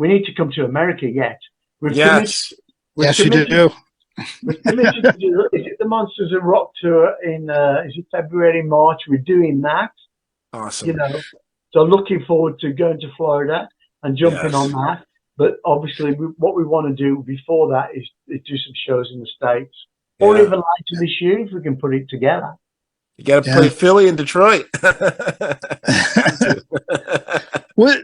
we need to come to America yet. We've committed. Yes. We've Yes, you committed. do. We've committed to do. Is it the Monsters of Rock tour in? Is it February, March? We're doing that. You Awesome. know, so looking forward to going to Florida and jumping on Yes. that. But obviously, what we want to do before that is do some shows in the States, or Yeah. even later this year if we can put it together. You got to Yeah. play Philly and Detroit. What,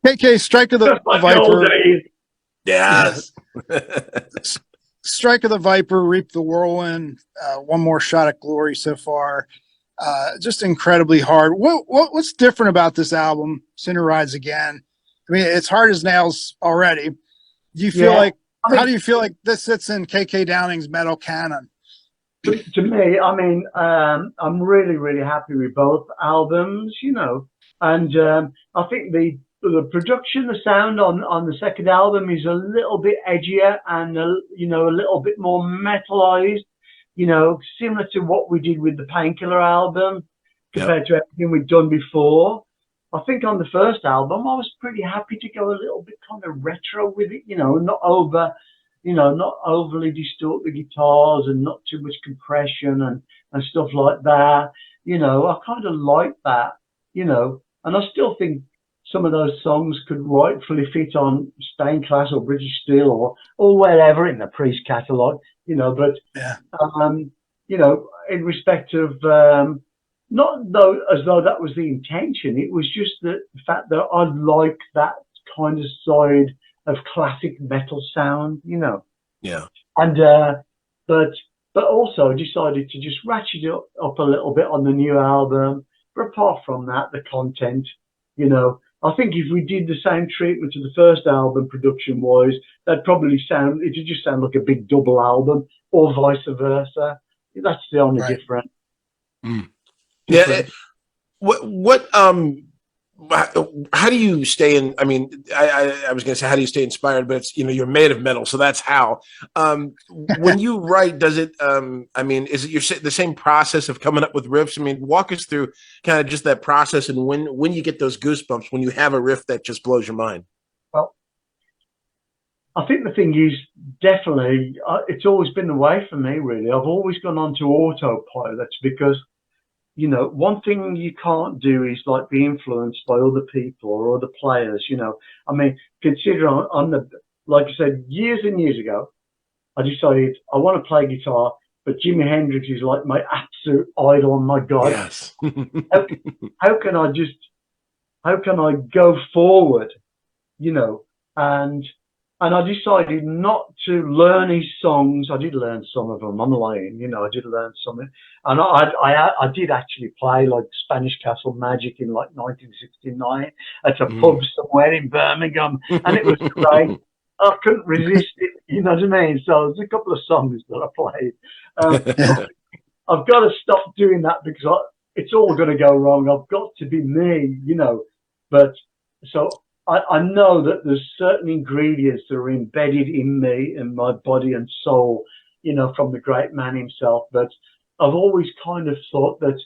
KK, Strike of the Like the old Viper. days. Yes. Strike of the Viper, Reap the Whirlwind, One More Shot at Glory so far. Just incredibly hard. What's different about this album, Sinner Rides Again? I mean, it's hard as nails already. Do you feel like, how do you feel like this sits in KK Downing's metal canon? To me, I mean, I'm really, really happy with both albums, you know, and I think the production, the sound on the second album is a little bit edgier and you know, a little bit more metalized, you know, similar to what we did with the Painkiller album compared to everything we'd done before. I think on the first album, I was pretty happy to go a little bit kind of retro with it, you know, not overly distort the guitars and not too much compression and stuff like that. You know, I kind of like that, you know, and I still think some of those songs could rightfully fit on Stained Class or British Steel or wherever in the Priest catalogue, you know, but, you know, in respect of, not though as though that was the intention, it was just the fact that I like that kind of side of classic metal sound, you know. Yeah. And but also decided to just ratchet it up a little bit on the new album. But apart from that, the content, you know, I think if we did the same treatment to the first album production wise, it'd just sound like a big double album, or vice versa. That's the only difference. Yeah. How do you stay in? I mean, I was going to say, how do you stay inspired? But it's, you know, you're made of metal, so that's how. When you write, does it? I mean, is it the same process of coming up with riffs? I mean, walk us through kind of just that process, and when you get those goosebumps when you have a riff that just blows your mind. Well, I think the thing is definitely it's always been the way for me. Really, I've always gone on to autopilot because, you know, one thing you can't do is like be influenced by other people or other players, you know. I mean, consider like I said, years and years ago, I decided I want to play guitar, but Jimi Hendrix is like my absolute idol, my God. Yes. how can I go forward, you know, and I decided not to learn his songs. I did learn some of them. I'm lying, you know. I did learn some, and I did actually play like Spanish Castle Magic in like 1969 at a pub somewhere in Birmingham, and it was great. I couldn't resist it, you know what I mean. So there's a couple of songs that I played. I've got to stop doing that because it's all going to go wrong. I've got to be me, you know. But so. I know that there's certain ingredients that are embedded in me and my body and soul, you know, from the great man himself. But I've always kind of thought that,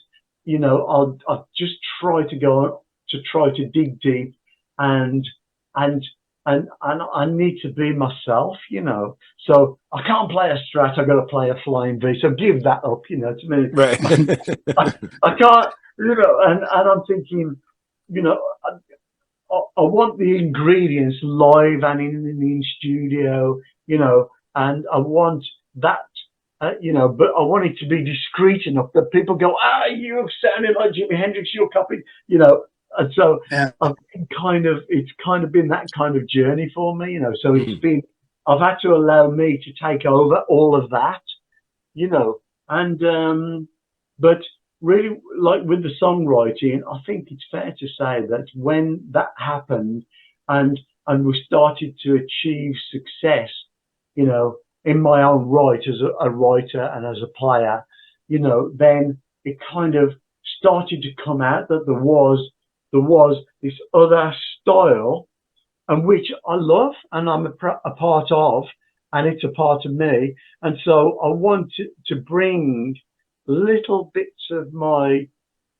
you know, I'll just try to dig deep and I need to be myself, you know. So I can't play a Strat. I've got to play a Flying V. So give that up, you know, to me. Right. I can't, you know, and I'm thinking, you know, I want the ingredients live and in studio, you know, and I want that, you know, but I want it to be discreet enough that people go, you sounded like Jimi Hendrix, you're copied, you know. And so it's kind of been that kind of journey for me, you know. So I've had to allow me to take over all of that, you know, and, but really, like with the songwriting, I think it's fair to say that when that happened and we started to achieve success, you know, in my own right as a writer and as a player, you know, then it kind of started to come out that there was this other style, and which I love and I'm a part of, and it's a part of me. And so I want to bring little bits of my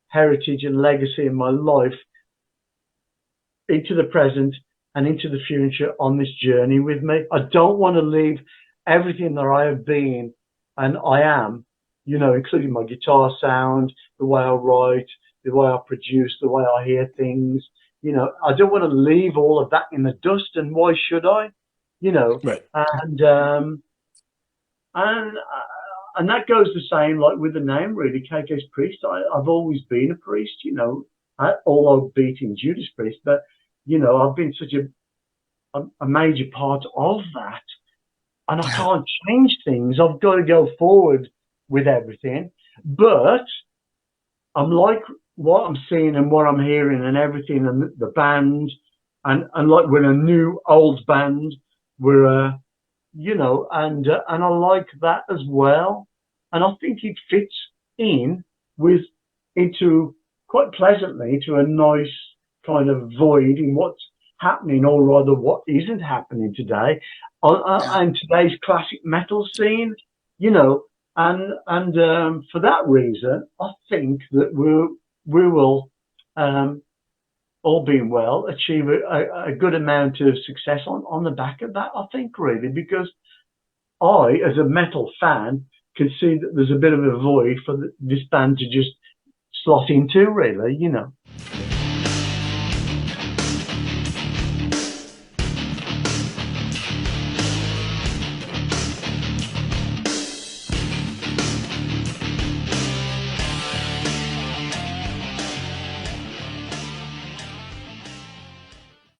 heritage and legacy in my life into the present and into the future on this journey with me. I don't want to leave everything that I have been and I am, you know, including my guitar sound, the way I write, the way I produce, the way I hear things. You know, I don't want to leave all of that in the dust, and why should I? You know, Right. and and and that goes the same like with the name, really. KK's priest. I've always been a priest, you know, although beating Judas Priest, but you know, I've been such a major part of that, and I Yeah. can't change things. I've got to go forward with everything, but I'm like what I'm seeing and what I'm hearing and everything, and the band, and like we're a new old band, we're you know, and I like that as well, and I think it fits in with into quite pleasantly to a nice kind of void in what's happening, or rather what isn't happening today, Yeah. and today's classic metal scene, you know, and for that reason, I think that we will. All being well, achieve a good amount of success on the back of that, I think, really, because I, as a metal fan, can see that there's a bit of a void for this band to just slot into, really, you know.